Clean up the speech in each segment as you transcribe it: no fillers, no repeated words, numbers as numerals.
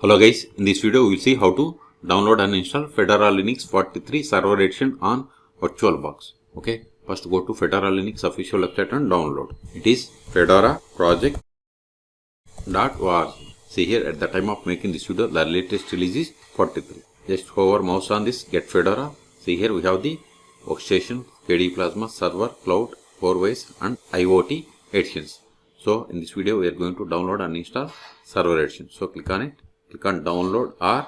Hello guys, in this video we will see how to download and install Fedora Linux 43 server edition on VirtualBox. Okay, first go to Fedora Linux official website and download. It is fedoraproject.org. See here, at the time of making this video, the latest release is 43. Just hover mouse on this, get Fedora. See here we have the workstation, KD Plasma, server, cloud, 4-ways and IoT editions. So in this video we are going to download and install server edition. So click on it. Click on download or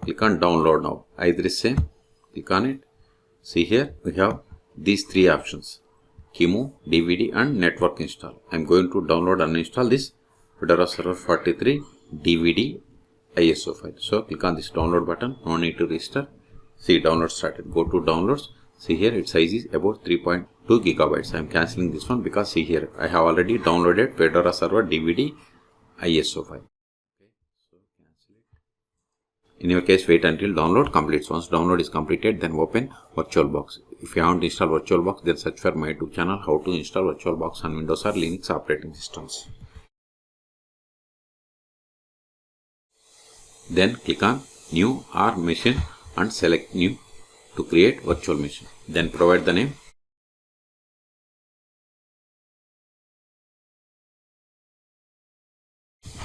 click on download now. Either is same. Click on it. See here we have these three options: QEMU, DVD and network install. I am going to download and install this Fedora Server 43 DVD ISO file. So click on this download button. No need to register. See, download started. Go to downloads. See here its size is about 3.2 gigabytes. I am cancelling this one because see here I have already downloaded Fedora Server DVD ISO file. Okay, so cancel it. In your case, wait until download completes. Once download is completed, then open VirtualBox. If you haven't installed VirtualBox, then search for my YouTube channel how to install VirtualBox on Windows or Linux operating systems. Then click on New or Machine and select New to create virtual machine. Then provide the name.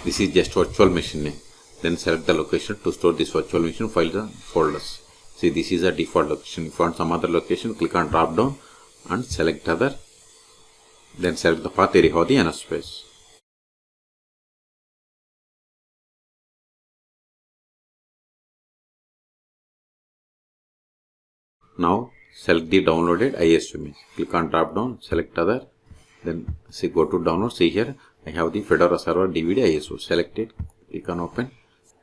This is just virtual machine name. Then select the location to store this virtual machine files and folders. See, this is a default location. If you want some other location, click on drop down and select other. Then select the path area of the enough space. Now select the downloaded ISO image. Click on drop down, select other. Then see, go to download. See here I have the Fedora Server DVD ISO. Select it. Click on open.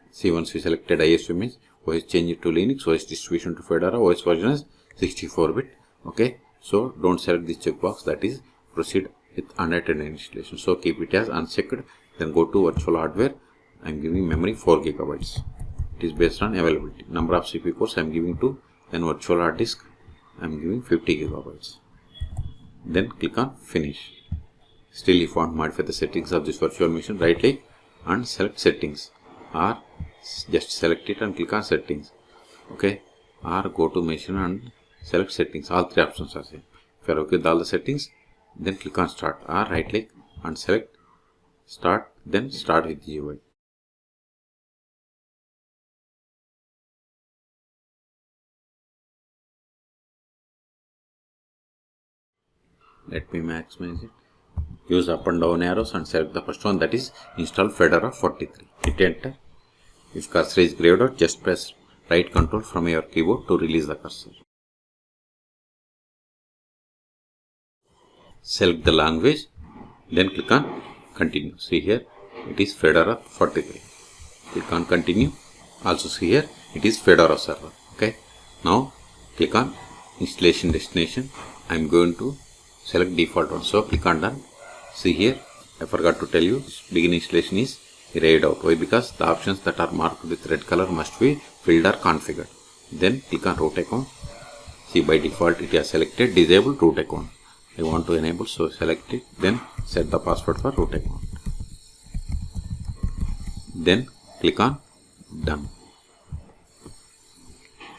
See, once we selected ISO image, OS change it to Linux, OS distribution to Fedora, OS version is 64-bit. Okay, so don't select this checkbox, that is proceed with unattended installation. So keep it as unchecked. Then go to virtual hardware. I am giving memory 4 gigabytes. It is based on availability. Number of CPU cores I am giving 2. Then virtual hard disk I am giving 50 gigabytes. Then click on finish. Still, if you want to modify the settings of this virtual machine, right click and select settings, or just select it and click on settings. Okay, or go to machine and select settings. All three options are same. If you are okay with all the settings, then click on start, or right click and select start, then start with GUI. Let me maximize it. Use up and down arrows and select the first one, that is install Fedora 43. Hit enter. If cursor is grayed out, just press right control from your keyboard to release the cursor. Select the language, then click on continue. See here it is Fedora 43. Click on continue. Also see here it is Fedora server. Okay, now click on installation destination. I am going to select default one, so click on done. See here I forgot to tell you, begin installation is grayed out. Why? Because the options that are marked with red color must be filled or configured. Then click on root account. See, by default it has selected disable root account. I want to enable, so select it. Then set the password for root account. Then click on done.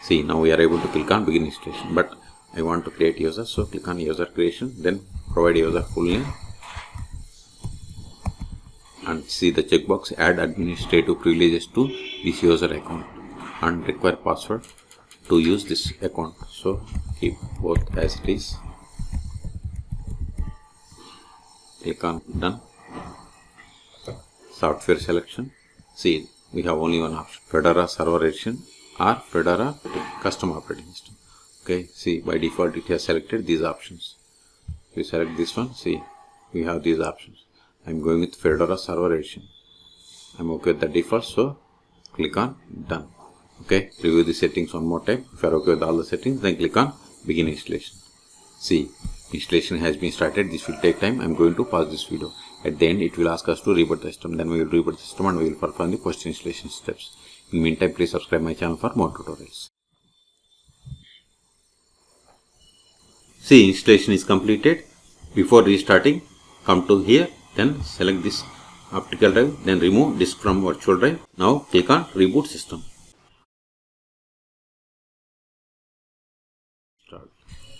See, now we are able to click on begin installation, but I want to create user, so click on user creation, then provide user full name and see the checkbox add administrative privileges to this user account and require password to use this account. So keep both as it is. Click on done. Software selection. See, we have only one option: Fedora Server Edition or Fedora Custom Operating System. Okay, see, by default it has selected these options. We select this one. See, we have these options. I am going with Fedora Server Edition. I am okay with the default, so click on done. Okay, review the settings one more time. If you are okay with all the settings, then click on begin installation. See, installation has been started. This will take time. I am going to pause this video. At the end, it will ask us to reboot the system. Then we will reboot the system and we will perform the post installation steps. In the meantime, please subscribe my channel for more tutorials. See, installation is completed. Before restarting, come to here, then select this optical drive, then remove disk from virtual drive. Now click on reboot system.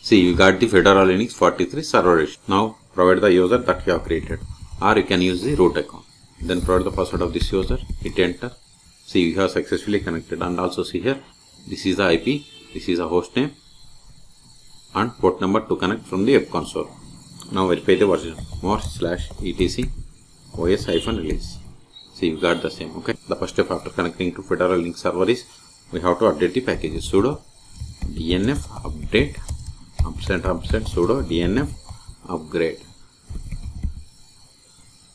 See, you got the Fedora Linux 43 server edition. Now provide the user that you have created, or you can use the root account. Then provide the password of this user, hit enter. See, you have successfully connected, and also see here, this is the IP, this is the host name and port number to connect from the web console. Now verify the version, more/etc os-release. See, you got the same. Okay. The first step after connecting to Fedora Linux server is we have to update the packages. Sudo dnf update & sudo dnf upgrade.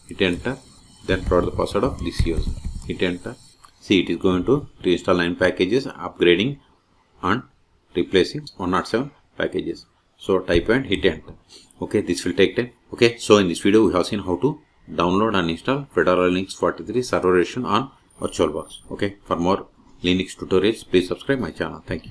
Hit enter. Then provide the password of this user. Hit enter. See, it is going to reinstall 9 packages, upgrading and replacing 107 packages. So type and hit enter. Okay, this will take time. Okay, so in this video we have seen how to download and install Fedora Linux 43 server edition on VirtualBox. Okay, for more Linux tutorials, please subscribe my channel. Thank you.